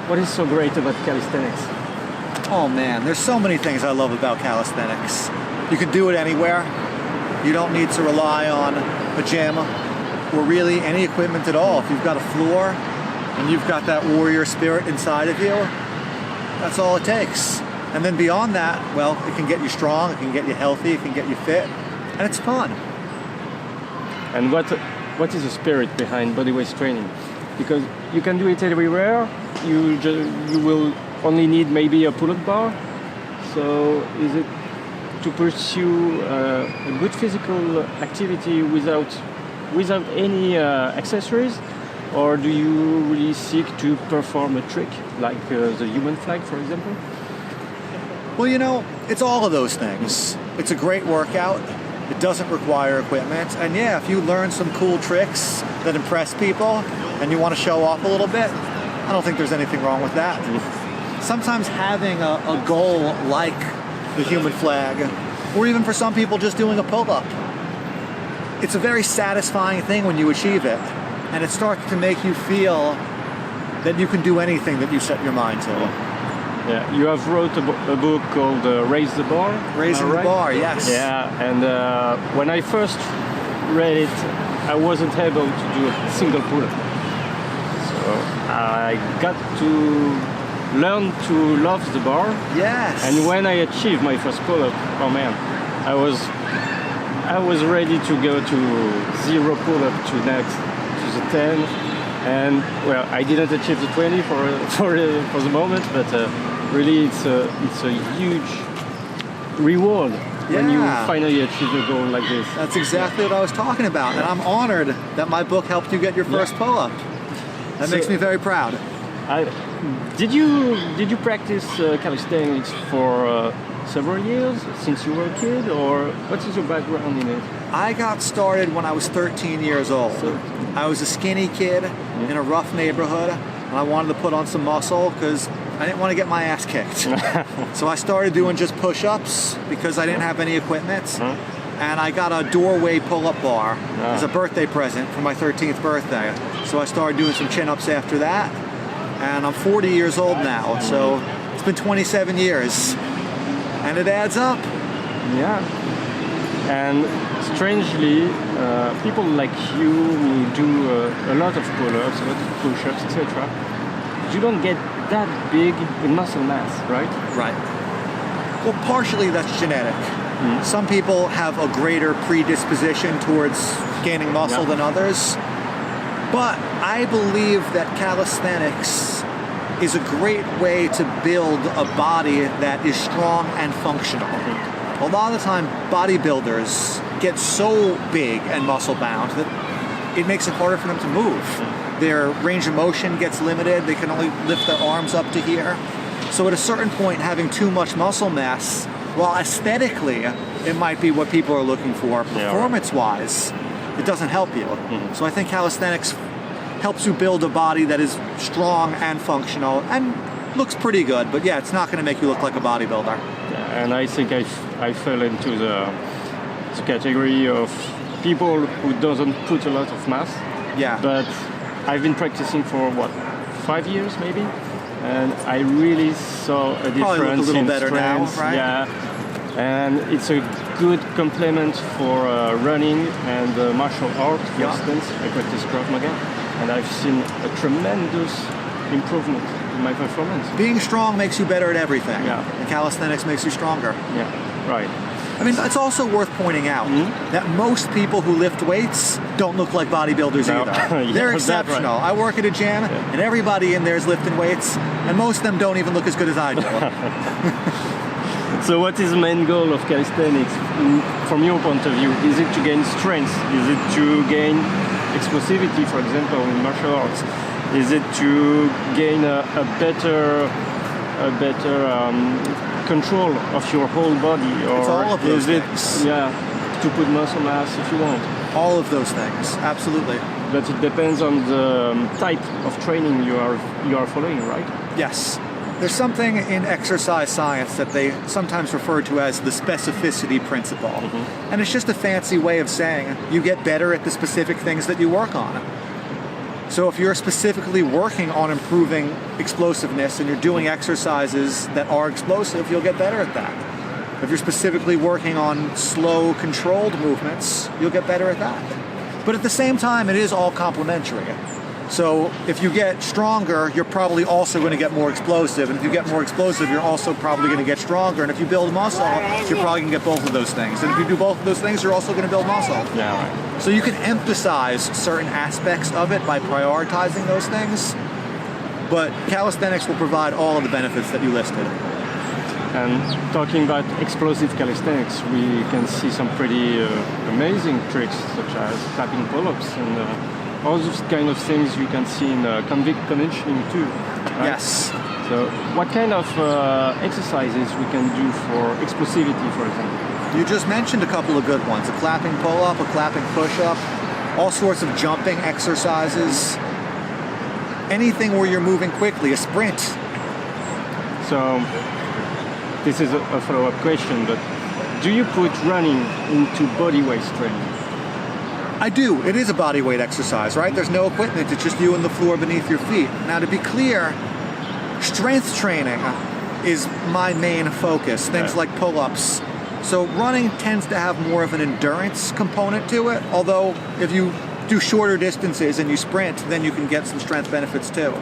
What is so great about calisthenics? Oh man, there's so many things I love about calisthenics. You can do it anywhere. You don't need to rely on a gym or really any equipment at all. If you've got a floor and you've got that warrior spirit inside of you, that's all it takes. And then beyond that, well, it can get you strong, it can get you healthy, it can get you fit, and it's fun. And what is the spirit behind bodyweight training? Because you can do it everywhere. You will only need maybe a pull-up bar. So is it to pursue a good physical activity without any accessories, or do you really seek to perform a trick like the human flag, for example? Well, you know, it's all of those things. It's a great workout. It doesn't require equipment. And yeah, if you learn some cool tricks that impress people and you want to show off a little bit, I don't think there's anything wrong with that. Sometimes having a goal like the human flag, or even for some people just doing a pull-up, it's a very satisfying thing when you achieve it. And it starts to make you feel that you can do anything that you set your mind to. Yeah, you have wrote a book called Raise the Bar. Raising the Bar, yes. Yeah, and when I first read it, I wasn't able to do a single pull-up. So I got to learn to love the bar. Yes. And when I achieved my first pull-up, oh man, I was ready to go to 0 pull-up to the 10. And well, I didn't achieve the 20 for the moment, but really it's a huge reward when you finally achieve a goal like this. That's exactly what I was talking about, and I'm honored that my book helped you get your first pull-up. That makes me very proud. Did you practice calisthenics for several years since you were a kid, or what is your background in it? I got started when I was 13 years old. I was a skinny kid in a rough neighborhood, and I wanted to put on some muscle because I didn't want to get my ass kicked. So I started doing just push-ups because I didn't have any equipment. And I got a doorway pull-up bar as a birthday present for my 13th birthday. So I started doing some chin-ups after that. And I'm 40 years old now, so it's been 27 years. And it adds up. Yeah. And strangely, people like you who do a lot of pull-ups, a lot of push-ups, etc., you don't get that big in muscle mass, right? Right. Well, partially that's genetic. Some people have a greater predisposition towards gaining muscle than others. But I believe that calisthenics is a great way to build a body that is strong and functional. A lot of the time, bodybuilders get so big and muscle-bound that it makes it harder for them to move. Their range of motion gets limited. They can only lift their arms up to here. So at a certain point, having too much muscle mass, while aesthetically it might be what people are looking for, performance-wise, it doesn't help you. So I think calisthenics helps you build a body that is strong and functional and looks pretty good. But yeah, it's not going to make you look like a bodybuilder. Yeah, and I think I fell into the category of people who doesn't put a lot of mass. Yeah. But I've been practicing for 5 years maybe, and I really saw a difference. Probably look a little in better strength. now, right? Yeah, and it's a good complement for running and martial art. For instance, I practice Krav Maga, and I've seen a tremendous improvement in my performance. Being strong makes you better at everything. Yeah. And calisthenics makes you stronger. Yeah, right. I mean, it's also worth pointing out that most people who lift weights don't look like bodybuilders either. They're exceptional. Right. I work at a gym, and everybody in there is lifting weights, and most of them don't even look as good as I do. So what is the main goal of calisthenics from your point of view? Is it to gain strength? Is it to gain explosivity, for example, in martial arts? Is it to gain a better control of your whole body, or it's all of those is it things. To put muscle mass if you want? All of those things, absolutely. But it depends on the type of training you are following, right? Yes. There's something in exercise science that they sometimes refer to as the specificity principle. And it's just a fancy way of saying you get better at the specific things that you work on. So if you're specifically working on improving explosiveness and you're doing exercises that are explosive, you'll get better at that. If you're specifically working on slow, controlled movements, you'll get better at that. But at the same time, it is all complementary. So if you get stronger, you're probably also going to get more explosive. And if you get more explosive, you're also probably going to get stronger. And if you build muscle, you're probably going to get both of those things. And if you do both of those things, you're also going to build muscle. Yeah, right. So you can emphasize certain aspects of it by prioritizing those things. But calisthenics will provide all of the benefits that you listed. And talking about explosive calisthenics, we can see some pretty amazing tricks, such as clapping pull-ups and all those kind of things you can see in convict conditioning too. Right? Yes. So what kind of exercises we can do for explosivity, for example? You just mentioned a couple of good ones. A clapping pull-up, a clapping push-up, all sorts of jumping exercises. Anything where you're moving quickly, a sprint. So this is a follow-up question, but do you put running into body weight training? I do. It is a body weight exercise, right? There's no equipment. It's just you and the floor beneath your feet. Now, to be clear, strength training is my main focus, things like pull-ups. So running tends to have more of an endurance component to it, although if you do shorter distances and you sprint, then you can get some strength benefits too.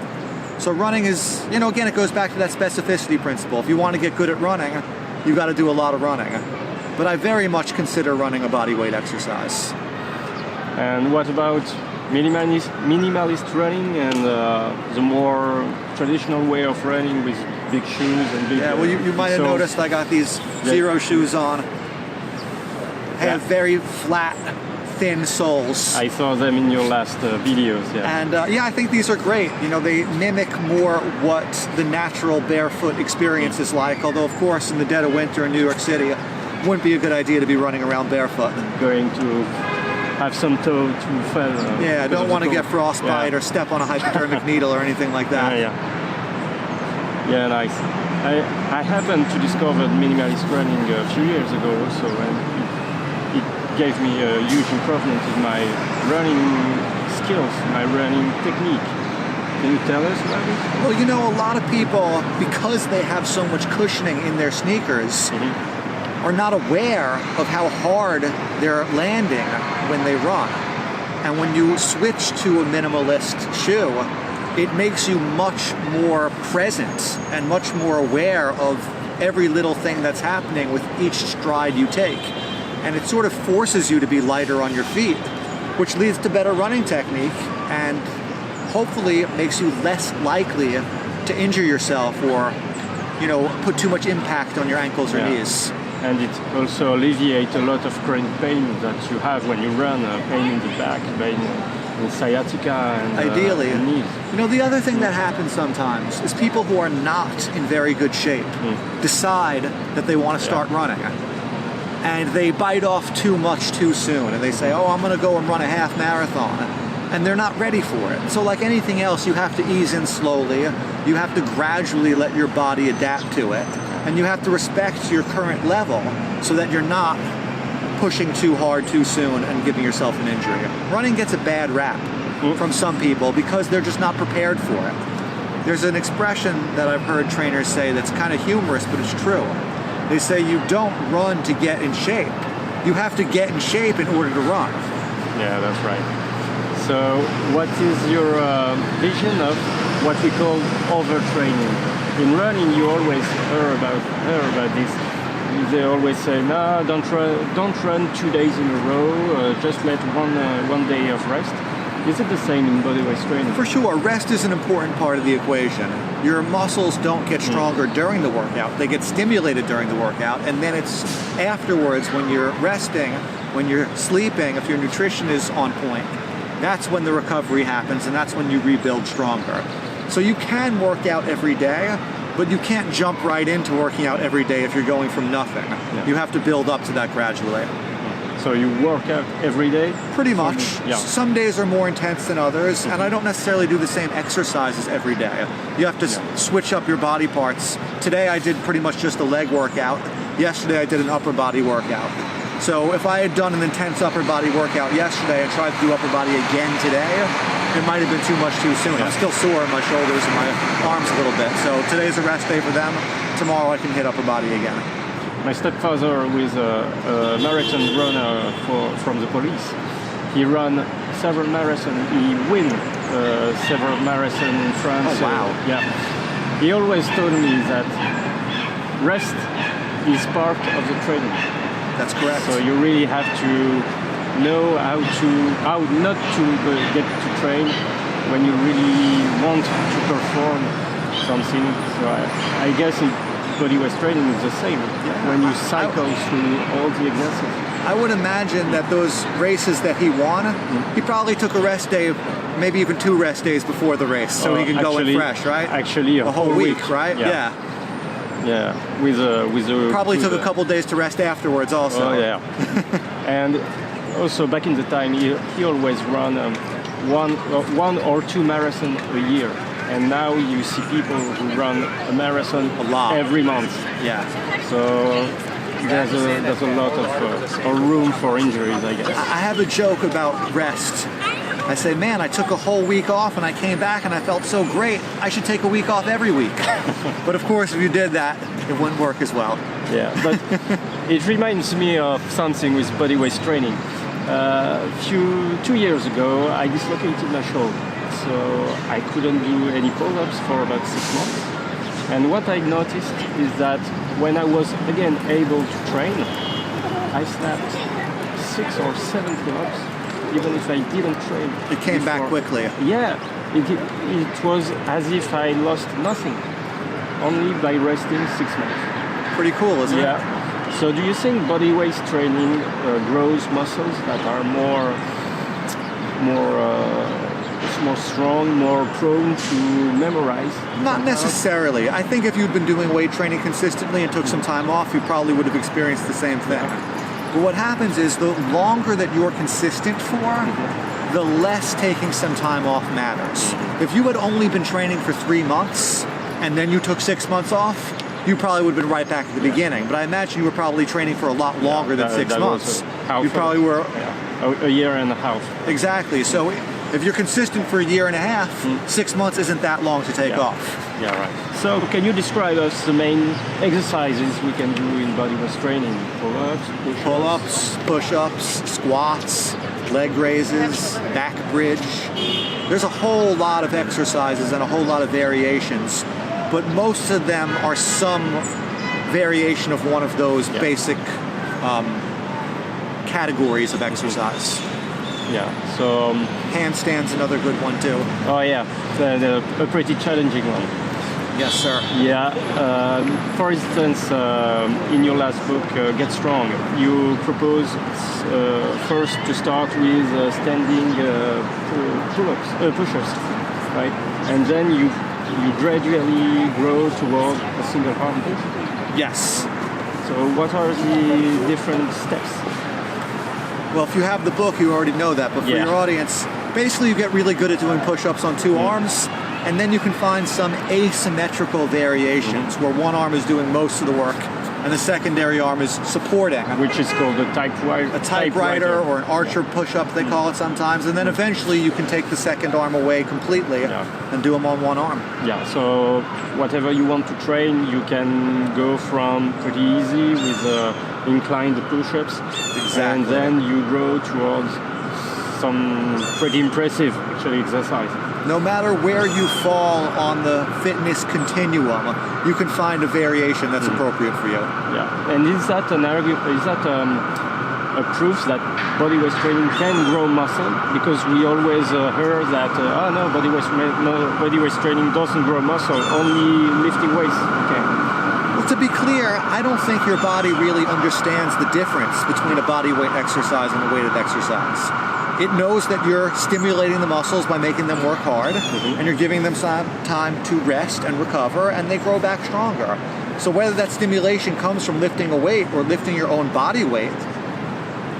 So running is, again, it goes back to that specificity principle. If you want to get good at running, you got to do a lot of running. But I very much consider running a body weight exercise. And what about minimalist running and the more traditional way of running with big shoes and big... Yeah, well, you might have noticed I got these Zero shoes on. Have very flat, thin soles. I saw them in your last videos, yeah. And I think these are great. They mimic more what the natural barefoot experience is like, although, of course, in the dead of winter in New York City, it wouldn't be a good idea to be running around barefoot. Going to have some toe to fell. I don't want to get frostbite or step on a hypodermic needle or anything like that. Yeah, nice. I happened to discover minimalist running a few years ago also, and it gave me a huge improvement in my running skills, my running technique. Can you tell us about it? Well, a lot of people, because they have so much cushioning in their sneakers, are not aware of how hard they're landing when they run. And when you switch to a minimalist shoe, it makes you much more present and much more aware of every little thing that's happening with each stride you take. And it sort of forces you to be lighter on your feet, which leads to better running technique and hopefully it makes you less likely to injure yourself or, put too much impact on your ankles or knees. And it also alleviates a lot of chronic pain that you have when you run, pain in the back, pain in sciatica and ideally. Knees. The other thing that happens sometimes is people who are not in very good shape decide that they want to start running. And they bite off too much too soon. And they say, I'm going to go and run a half marathon. And they're not ready for it. So like anything else, you have to ease in slowly. You have to gradually let your body adapt to it. And you have to respect your current level so that you're not pushing too hard too soon and giving yourself an injury. Running gets a bad rap from some people because they're just not prepared for it. There's an expression that I've heard trainers say that's kind of humorous, but it's true. They say you don't run to get in shape. You have to get in shape in order to run. Yeah, that's right. So what is your vision of what we call overtraining? In running, you always hear about this. They always say, no, don't run 2 days in a row. Just let one day of rest. Is it the same in bodyweight training? For sure, rest is an important part of the equation. Your muscles don't get stronger during the workout. They get stimulated during the workout, and then it's afterwards when you're resting, when you're sleeping, if your nutrition is on point, that's when the recovery happens, and that's when you rebuild stronger. So you can work out every day, but you can't jump right into working out every day if you're going from nothing. You have to build up to that gradually. So you work out every day? Pretty much. Some days are more intense than others, and I don't necessarily do the same exercises every day. You have to switch up your body parts. Today I did pretty much just a leg workout. Yesterday I did an upper body workout. So if I had done an intense upper body workout yesterday and tried to do upper body again today, it might have been too much too soon. I'm still sore in my shoulders and my arms a little bit. So today's a rest day for them. Tomorrow I can hit upper body again. My stepfather was a marathon runner from the police. He ran several marathons. He win several marathons in France. Oh, wow. Yeah. He always told me that rest is part of the training. That's correct. So you really have to know how not to get to train when you really want to perform something. So I guess bodyweight training is the same. Yeah. When you cycle through all the exercises. I would imagine that those races that he won, he probably took a rest day, maybe even 2 rest days before the race, so he can go in fresh, right? Actually, a whole week, right? Yeah. Yeah, with a probably took a couple days to rest afterwards, also. Oh yeah. And also back in the time, he always run one or 2 marathons a year. And now you see people who run a marathon every month. Yeah. So there's a lot of room for injuries, I guess. I have a joke about rest. I say, man, I took a whole week off and I came back and I felt so great. I should take a week off every week. But of course, if you did that, it wouldn't work as well. Yeah, but it reminds me of something with bodyweight training. 2 years ago, I dislocated my shoulder. So I couldn't do any pull-ups for about 6 months. And what I noticed is that when I was again able to train, I snapped 6 or 7 pull-ups, even if I didn't train. It came back quickly. Yeah, it was as if I lost nothing, only by resting 6 months. Pretty cool, isn't it? Yeah. So do you think bodyweight training grows muscles that are more strong, more prone to memorize? Not necessarily. I think if you'd been doing weight training consistently and took some time off, you probably would have experienced the same thing. But what happens is the longer that you're consistent for, the less taking some time off matters. If you had only been training for 3 months and then you took 6 months off, you probably would have been right back at the beginning. But I imagine you were probably training for a lot longer than 6 months. You probably were a year and a half. Exactly. So if you're consistent for a year and a half, 6 months isn't that long to take off. Yeah, right. So can you describe us the main exercises we can do in bodyweight training? Pull-ups, push-ups, squats, leg raises, back bridge. There's a whole lot of exercises and a whole lot of variations, but most of them are some variation of one of those basic categories of exercise. Yeah, so handstands another good one too. Oh yeah, a pretty challenging one. Yes, sir. Yeah, for instance, in your last book, Get Strong, you propose first to start with standing push-ups, right? And then you gradually grow toward a single arm push. Yes. So what are the different steps? Well, if you have the book, you already know that. But for your audience, basically you get really good at doing push-ups on 2 arms, and then you can find some asymmetrical variations where one arm is doing most of the work and the secondary arm is supporting. Which is called a typewriter or an archer push-up, they call it sometimes. And then eventually you can take the second arm away completely and do them on one arm. Yeah, so whatever you want to train, you can go from pretty easy with inclined push-ups. Exactly. And then you grow towards some pretty impressive, actually, exercise. No matter where you fall on the fitness continuum, you can find a variation that's appropriate for you. Yeah, and is that a proof that bodyweight training can grow muscle? Because we always heard that bodyweight training doesn't grow muscle, only lifting weights can. Well, to be clear, I don't think your body really understands the difference between a bodyweight exercise and a weighted exercise. It knows that you're stimulating the muscles by making them work hard, and you're giving them some time to rest and recover, and they grow back stronger. So whether that stimulation comes from lifting a weight or lifting your own body weight,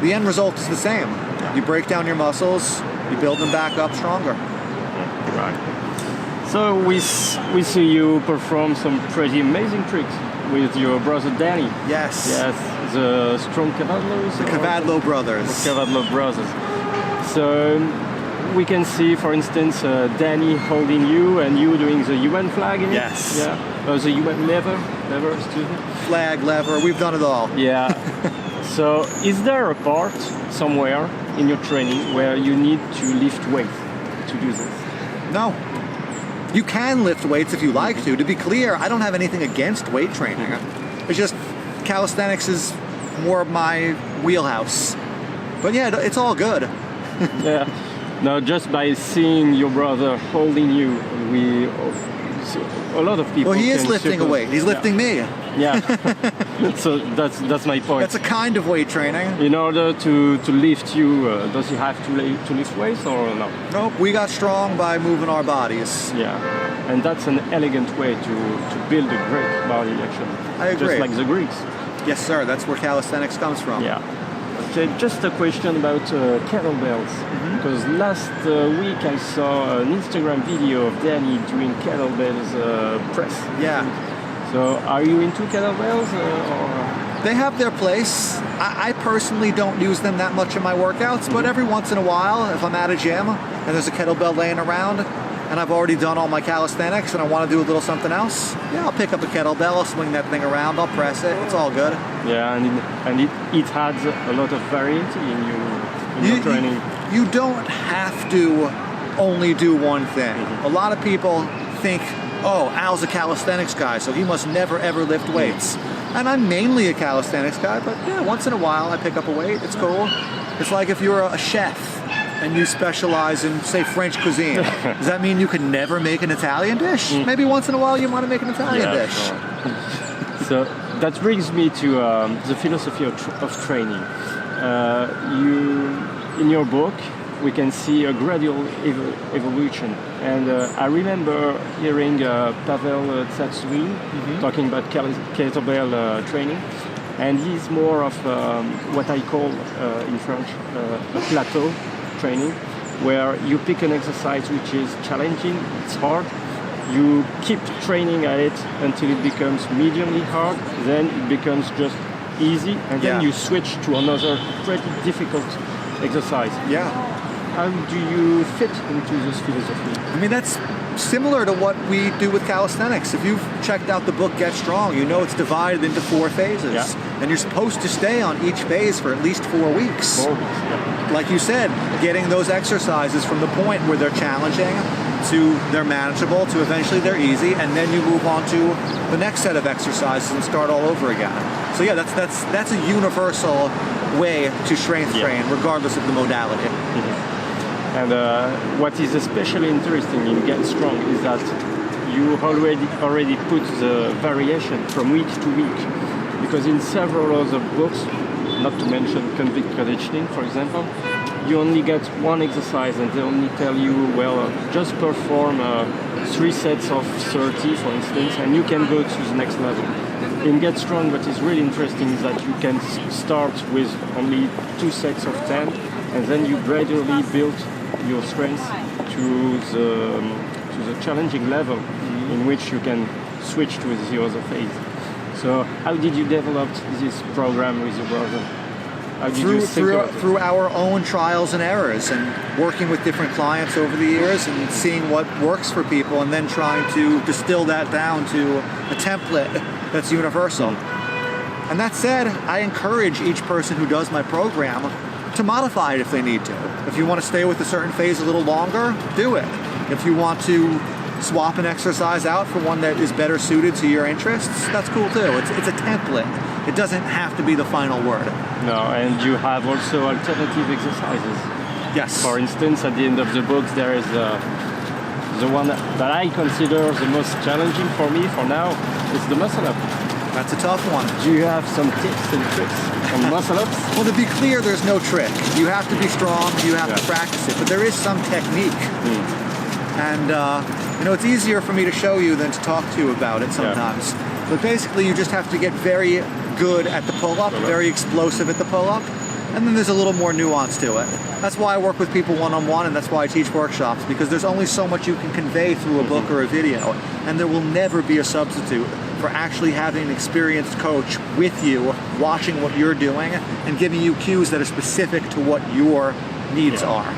the end result is the same. You break down your muscles, you build them back up stronger. Right. So we see you perform some pretty amazing tricks with your brother Danny. Yes. Yes, the strong Kavadlos. The Kavadlo brothers. The Kavadlo brothers. So we can see, for instance, Danny holding you and you doing the UN flag in it. Yes. Yeah. The UN lever, excuse me. Flag, lever, we've done it all. Yeah. So is there a part somewhere in your training where you need to lift weight to do this? No. You can lift weights if you like to. To be clear, I don't have anything against weight training. It's just calisthenics is more of my wheelhouse. But yeah, it's all good. Yeah. No, just by seeing your brother holding you, a lot of people. Well, he is can lifting a suppose- weight. He's lifting me. Yeah. So that's my point. That's a kind of weight training. In order to lift you, does he have to lift weights or no? Nope, we got strong by moving our bodies. Yeah, and that's an elegant way to build a great body, actually. I agree. Just like the Greeks. Yes, sir. That's where calisthenics comes from. Yeah. Okay, just a question about kettlebells. Because last week I saw an Instagram video of Danny doing kettlebells press. Yeah. So are you into kettlebells or? They have their place. I personally don't use them that much in my workouts, but every once in a while, if I'm at a gym and there's a kettlebell laying around and I've already done all my calisthenics and I want to do a little something else, yeah, I'll pick up a kettlebell, I'll swing that thing around, I'll press it, it's all good. Yeah, and it adds a lot of variety in your training. You don't have to only do one thing. A lot of people think, oh, Al's a calisthenics guy, so he must never ever lift weights. And I'm mainly a calisthenics guy, but yeah, once in a while I pick up a weight, it's cool. It's like if you're a chef and you specialize in, say, French cuisine. Does that mean you can never make an Italian dish? Maybe once in a while you want to make an Italian dish. Sure. So that brings me to the philosophy of training. In your book, we can see a gradual evolution. And I remember hearing Pavel Tsatsouline talking about kettlebell training. And he's more of what I call in French a plateau training, where you pick an exercise which is challenging, it's hard, you keep training at it until it becomes mediumly hard, then it becomes just easy, and then you switch to another pretty difficult exercise. Yeah. How do you fit into this philosophy? I mean, that's similar to what we do with calisthenics. If you've checked out the book Get Strong, you know it's divided into 4 phases. Yeah. And you're supposed to stay on each phase for at least 4 weeks. 4 weeks, yeah. Like you said, getting those exercises from the point where they're challenging to they're manageable to eventually they're easy, and then you move on to the next set of exercises and start all over again. So yeah, that's a universal way to strength train, regardless of the modality. And what is especially interesting in Get Strong is that you already put the variation from week to week, because in several other books, not to mention Convict Conditioning, for example, you only get one exercise and they only tell you, well, just perform 3 sets of 30, for instance, and you can go to the next level. In Get Strong, what is really interesting is that you can start with only 2 sets of 10, and then you gradually build your strength to the challenging level in which you can switch to the other phase. So how did you develop this program with your brother? How did you think about it? Through our own trials and errors, and working with different clients over the years and seeing what works for people, and then trying to distill that down to a template that's universal. And that said, I encourage each person who does my program to modify it if they need to. If you want to stay with a certain phase a little longer, do it. If you want to swap an exercise out for one that is better suited to your interests, that's cool too. It's a template. It doesn't have to be the final word. No, and you have also alternative exercises. Yes. For instance, at the end of the book, there is the one that I consider the most challenging for me for now is the muscle up. That's a tough one. Do you have some tips and tricks on muscle ups? Well, to be clear, there's no trick. You have to be strong, you have to practice it, but there is some technique. And, it's easier for me to show you than to talk to you about it sometimes. Yeah. But basically, you just have to get very good at the pull-up, very explosive at the pull-up, and then there's a little more nuance to it. That's why I work with people one-on-one, and that's why I teach workshops, because there's only so much you can convey through a book or a video, and there will never be a substitute for actually having an experienced coach with you, watching what you're doing, and giving you cues that are specific to what your needs are.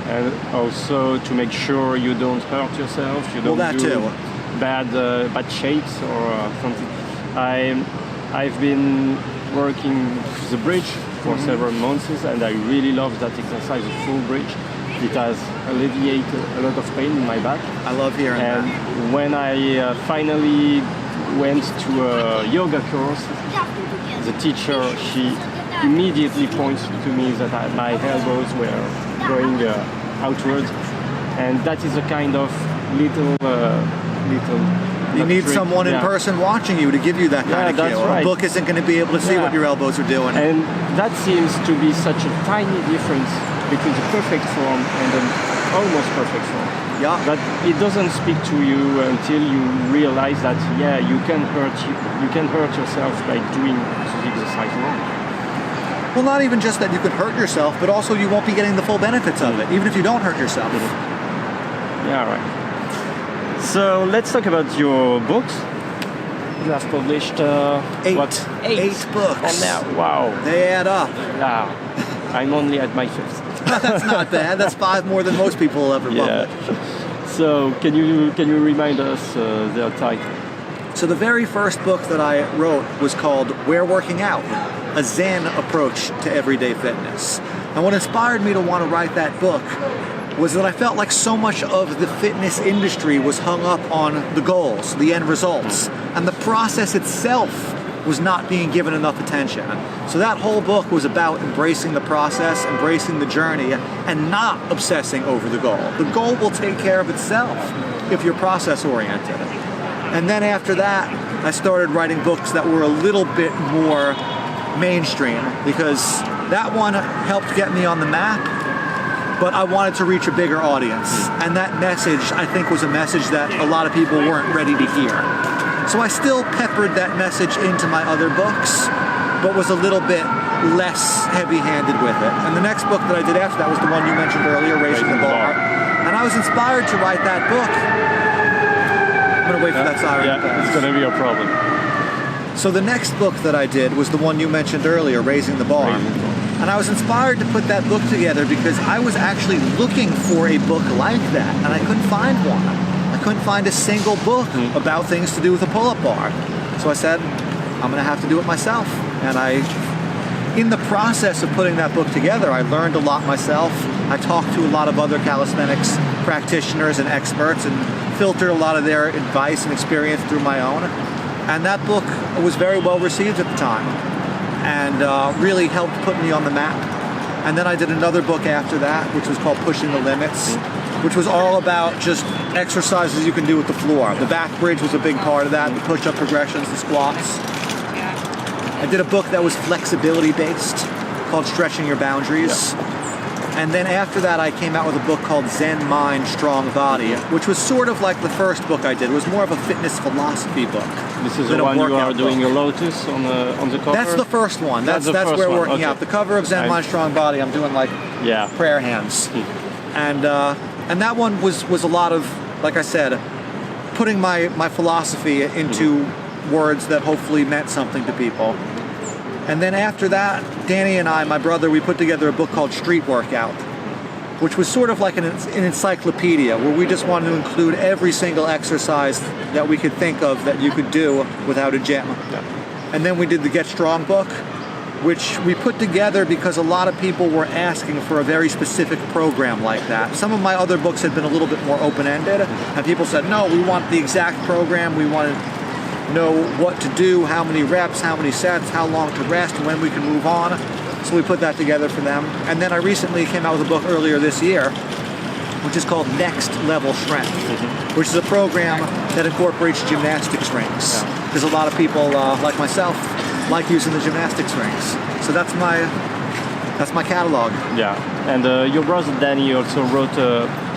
and also to make sure you don't hurt yourself, you don't that do too. bad shapes or something. I've been working the bridge for several months, and I really love that exercise, the full bridge. It has alleviated a lot of pain in my back. I love hearing And that. when I finally went to a yoga course, the teacher, she immediately points to me that my elbows were going outwards, and that is a kind of little. You need trick. someone in person watching you to give you that kind of that's cue. right. A book isn't going to be able to see what your elbows are doing. And that seems to be such a tiny difference between the perfect form and an almost perfect form. Yeah. That it doesn't speak to you until you realize that you can hurt yourself by doing the exercise wrong. Well, not even just that you can hurt yourself, but also you won't be getting the full benefits of it, even if you don't hurt yourself. Yeah, right. So let's talk about your books. You have published Eight books. And now, wow. They add up. Yeah. I'm only at my fifth. That's not bad. That's 5 more than most people will ever publish. So can you remind us their title? So the very first book that I wrote was called We're Working Out, a Zen approach to everyday fitness. And what inspired me to want to write that book was that I felt like so much of the fitness industry was hung up on the goals, the end results, and the process itself was not being given enough attention. So that whole book was about embracing the process, embracing the journey, and not obsessing over the goal. The goal will take care of itself if you're process-oriented. And then after that, I started writing books that were a little bit more mainstream, because that one helped get me on the map, but I wanted to reach a bigger audience. And that message, I think, was a message that a lot of people weren't ready to hear. So I still peppered that message into my other books, but was a little bit less heavy-handed with it. And the next book that I did after that was the one you mentioned earlier, Raising the Bar. And I was inspired to write that book. I'm gonna wait for that siren. Yeah, it's gonna be a problem. So the next book that I did was the one you mentioned earlier, Raising the Bar. And I was inspired to put that book together because I was actually looking for a book like that, and I couldn't find one. I couldn't find a single book about things to do with a pull-up bar. So I said, I'm gonna have to do it myself. And in the process of putting that book together, I learned a lot myself. I talked to a lot of other calisthenics practitioners and experts and filtered a lot of their advice and experience through my own. And that book was very well received at the time and really helped put me on the map. And then I did another book after that, which was called Pushing the Limits, which was all about just exercises you can do with the floor. The back bridge was a big part of that, the push-up progressions, the squats. I did a book that was flexibility-based called Stretching Your Boundaries. And then after that, I came out with a book called Zen Mind, Strong Body, which was sort of like the first book I did. It was more of a fitness philosophy book. This is the one you are doing a lotus on the cover? That's the first one. That's where we're working out. The cover of Zen Mind, Strong Body, I'm doing like prayer hands. And that one was a lot of, like I said, putting my philosophy into words that hopefully meant something to people. And then after that, Danny and I, my brother, we put together a book called Street Workout, which was sort of like an encyclopedia where we just wanted to include every single exercise that we could think of that you could do without a gym. And then we did the Get Strong book, which we put together because a lot of people were asking for a very specific program like that. Some of my other books had been a little bit more open-ended, and people said, no, we want the exact program, we want to know what to do, how many reps, how many sets, how long to rest, when we can move on. So we put that together for them. And then I recently came out with a book earlier this year, which is called Next Level Strength, which is a program that incorporates gymnastics rings. Because a lot of people, like myself, like using the gymnastics rings. So that's my catalog. Yeah, and your brother Danny also wrote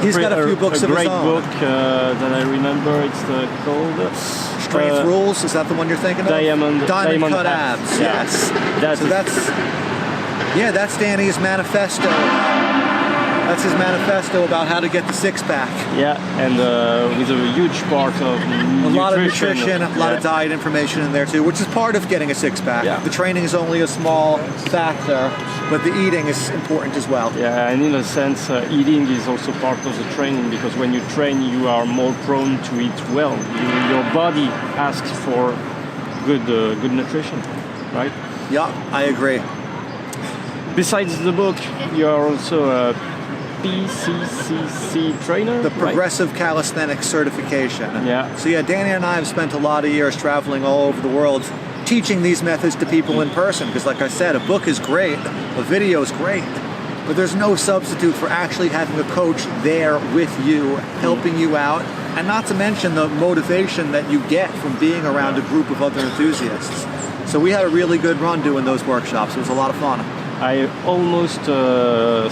He's got a few books of his own. A great book that I remember. It's called Strength Rules. Is that the one you're thinking of? Diamond Cut Abs. Yes. That's Danny's manifesto. That's his manifesto about how to get the six-pack. Yeah, and with a huge part of nutrition. A lot of nutrition, a lot of diet information in there too, which is part of getting a six-pack. Yeah. The training is only a small factor, but the eating is important as well. Yeah, and in a sense, eating is also part of the training, because when you train, you are more prone to eat well. Your body asks for good nutrition, right? Yeah, I agree. Besides the book, you are also a PCCC trainer, The right? Progressive Calisthenics Certification. Yeah. So yeah, Danny and I have spent a lot of years traveling all over the world teaching these methods to people in person, because like I said, a book is great, a video is great, but there's no substitute for actually having a coach there with you, helping you out, and not to mention the motivation that you get from being around a group of other enthusiasts. So we had a really good run doing those workshops. It was a lot of fun. I almost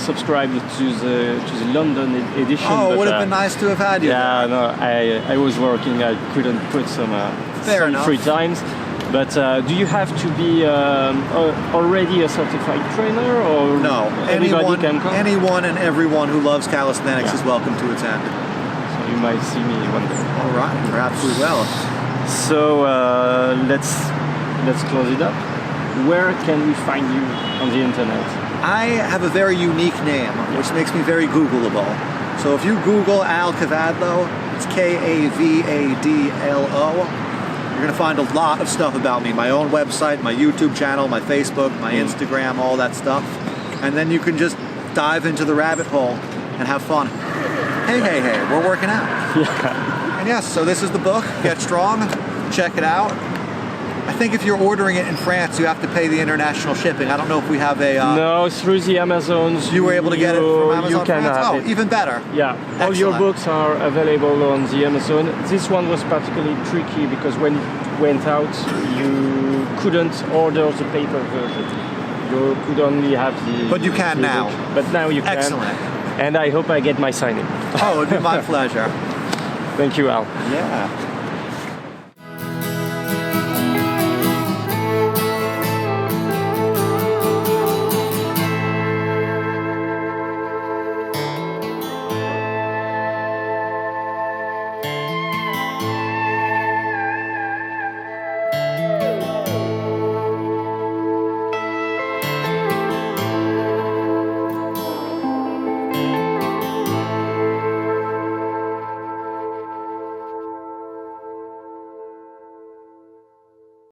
subscribed to the London edition. Oh, it but, would have been nice to have had you. Yeah, no, I was working. I couldn't put some enough. free times. But do you have to be already a certified trainer, or No, anybody can come? anyone and everyone who loves calisthenics is welcome to attend. So you might see me one day. All right, perhaps we will. So let's close it up. Where can we find you on the internet? I have a very unique name, which makes me very Googleable. So if you Google Al Kavadlo, it's Kavadlo, you're going to find a lot of stuff about me. My own website, my YouTube channel, my Facebook, my Instagram, all that stuff. And then you can just dive into the rabbit hole and have fun. Hey, we're working out. Yeah. And yes, so this is the book, Get Strong. Check it out. I think if you're ordering it in France, you have to pay the international shipping. I don't know if we have a... No, through the Amazons. You were able to get it from Amazon You can France? have Oh, it. even better. Yeah, all your Excellent. books are available on the Amazon. This one was particularly tricky because when it went out, you couldn't order the paper version. You could only have the... But you can the now. book. But now you can. Excellent. And I hope I get my signing. Oh, it'd be my pleasure. Thank you, Al. Yeah.